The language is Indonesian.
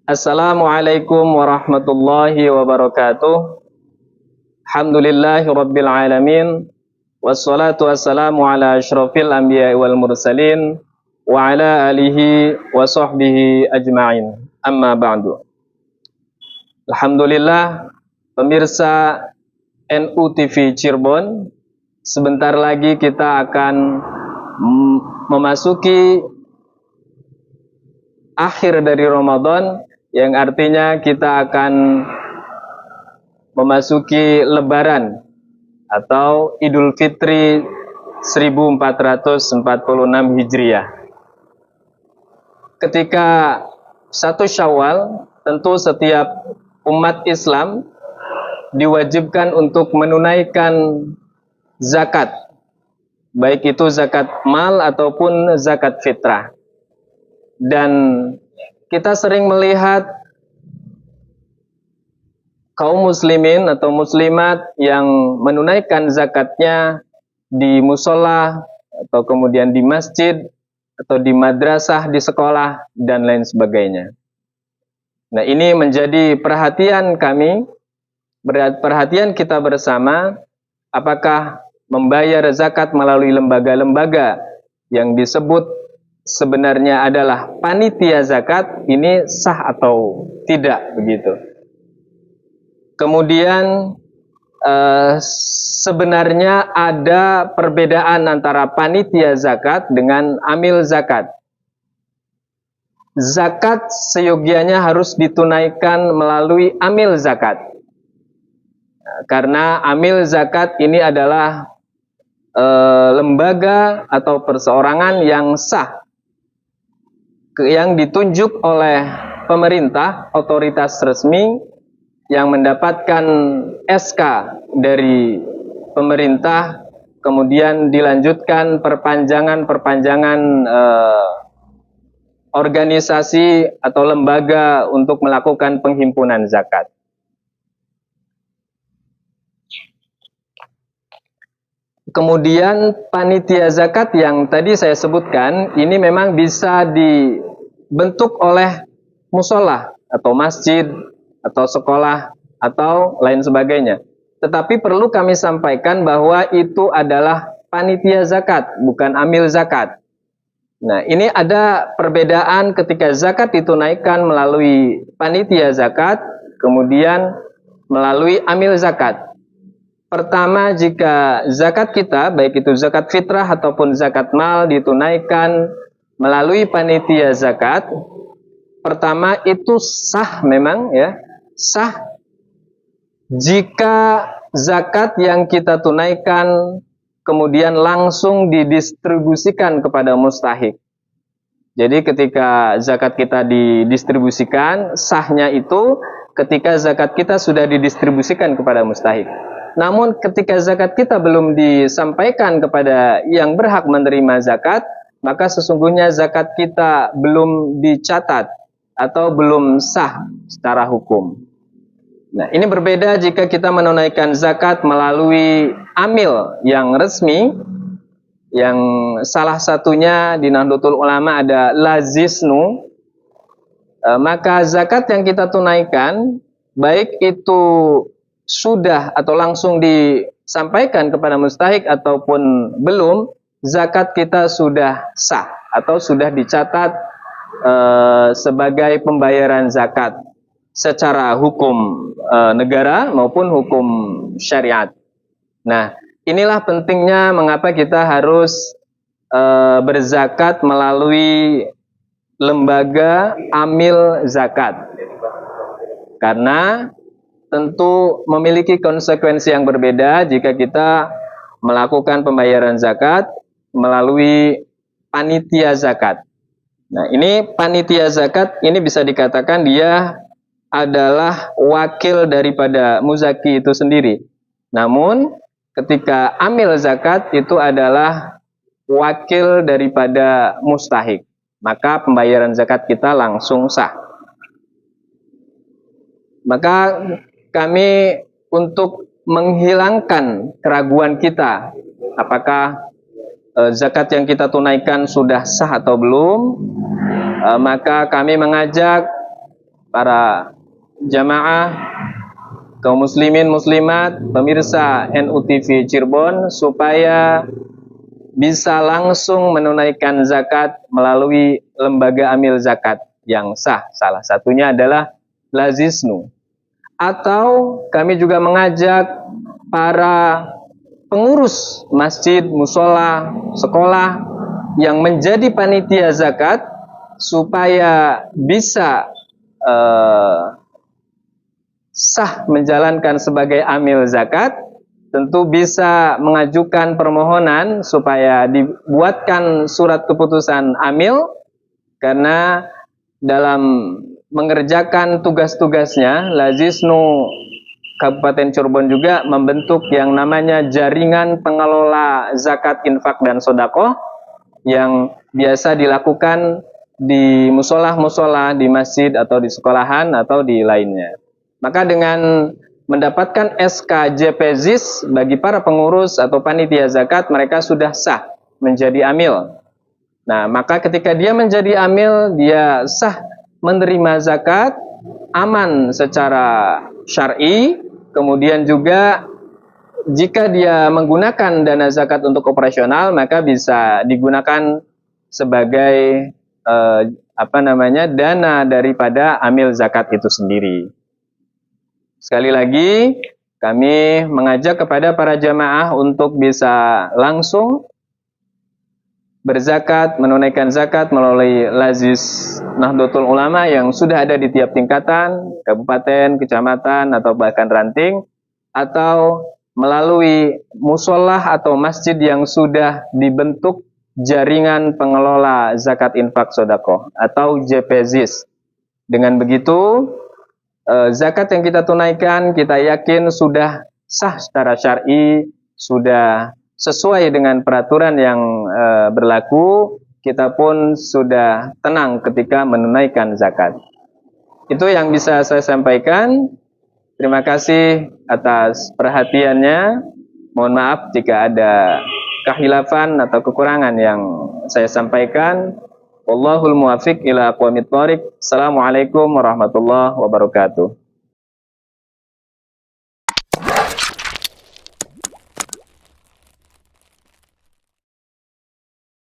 Assalamualaikum warahmatullahi wabarakatuh. Alhamdulillahi rabbil alamin. Wassalatu wassalamu ala asyrafil anbiya wal mursalin wa ala alihi wa sahbihi ajma'in. Amma ba'du. Alhamdulillah, pemirsa NU TV Cirebon, sebentar lagi kita akan memasuki akhir dari Ramadan, yang artinya kita akan memasuki Lebaran atau Idul Fitri 1446 Hijriah. Ketika 1 Syawal, tentu setiap umat Islam diwajibkan untuk menunaikan zakat, baik itu zakat mal ataupun zakat fitrah. Dan kita sering melihat kaum muslimin atau muslimat yang menunaikan zakatnya di musola atau kemudian di masjid atau di madrasah, di sekolah dan lain sebagainya. Nah, ini menjadi perhatian kami, perhatian kita bersama, apakah membayar zakat melalui lembaga-lembaga yang disebut sebenarnya adalah panitia zakat ini sah atau tidak, begitu. Kemudian sebenarnya ada perbedaan antara panitia zakat dengan amil zakat. Zakat seyogianya harus ditunaikan melalui amil zakat, karena amil zakat ini adalah lembaga atau perseorangan yang sah, yang ditunjuk oleh pemerintah, otoritas resmi yang mendapatkan SK dari pemerintah, kemudian dilanjutkan perpanjangan organisasi atau lembaga untuk melakukan penghimpunan zakat. Kemudian panitia zakat yang tadi saya sebutkan ini memang bisa dibentuk oleh musola atau masjid atau sekolah atau lain sebagainya. Tetapi perlu kami sampaikan bahwa itu adalah panitia zakat, bukan amil zakat. Nah, ini ada perbedaan ketika zakat ditunaikan melalui panitia zakat, kemudian melalui amil zakat. Pertama, jika zakat kita, baik itu zakat fitrah ataupun zakat mal, ditunaikan melalui panitia zakat, pertama itu sah memang, ya, sah jika zakat yang kita tunaikan kemudian langsung didistribusikan kepada mustahik. Jadi ketika zakat kita didistribusikan, sahnya itu ketika zakat kita sudah didistribusikan kepada mustahik. Namun ketika zakat kita belum disampaikan kepada yang berhak menerima zakat, maka sesungguhnya zakat kita belum dicatat atau belum sah secara hukum. Nah, ini berbeda jika kita menunaikan zakat melalui amil yang resmi, yang salah satunya di Nahdlatul Ulama ada lazisnu. Maka zakat yang kita tunaikan, baik itu sudah atau langsung disampaikan kepada mustahik ataupun belum, zakat kita sudah sah atau sudah dicatat sebagai pembayaran zakat secara hukum negara maupun hukum syariat. Nah, inilah pentingnya mengapa kita harus berzakat melalui lembaga amil zakat, karena tentu memiliki konsekuensi yang berbeda jika kita melakukan pembayaran zakat melalui panitia zakat. Nah, ini panitia zakat ini bisa dikatakan dia adalah wakil daripada muzaki itu sendiri. Namun ketika amil zakat itu adalah wakil daripada mustahik, maka pembayaran zakat kita langsung sah. Maka kami untuk menghilangkan keraguan kita apakah zakat yang kita tunaikan sudah sah atau belum, maka kami mengajak para jamaah, kaum muslimin muslimat, pemirsa NUTV Cirebon supaya bisa langsung menunaikan zakat melalui lembaga amil zakat yang sah. Salah satunya adalah Lazisnu. Atau kami juga mengajak para pengurus masjid, musola, sekolah yang menjadi panitia zakat supaya bisa sah menjalankan sebagai amil zakat, tentu bisa mengajukan permohonan supaya dibuatkan surat keputusan amil, karena dalam mengerjakan tugas-tugasnya Lazisnu Kabupaten Cirebon juga membentuk yang namanya jaringan pengelola zakat, infak, dan sodakoh yang biasa dilakukan di musola-musola, di masjid atau di sekolahan atau di lainnya. Maka dengan mendapatkan SK JPZIS bagi para pengurus atau panitia zakat, mereka sudah sah menjadi amil. Nah, maka ketika dia menjadi amil, dia sah menerima zakat, aman secara syar'i. Kemudian juga jika dia menggunakan dana zakat untuk operasional, maka bisa digunakan sebagai dana daripada amil zakat itu sendiri. Sekali lagi, kami mengajak kepada para jamaah untuk bisa langsung berzakat, menunaikan zakat melalui Lazis Nahdlatul Ulama yang sudah ada di tiap tingkatan, kabupaten, kecamatan, atau bahkan ranting, atau melalui musolah atau masjid yang sudah dibentuk jaringan pengelola zakat, infak, sodakoh atau JPZIS. Dengan begitu, zakat yang kita tunaikan, kita yakin sudah sah secara syar'i, sudah sesuai dengan peraturan yang berlaku, kita pun sudah tenang ketika menunaikan zakat. Itu yang bisa saya sampaikan. Terima kasih atas perhatiannya. Mohon maaf jika ada khilafan atau kekurangan yang saya sampaikan. Wallahul muwaffiq ila aqwamit thoriq. Assalamualaikum warahmatullahi wabarakatuh.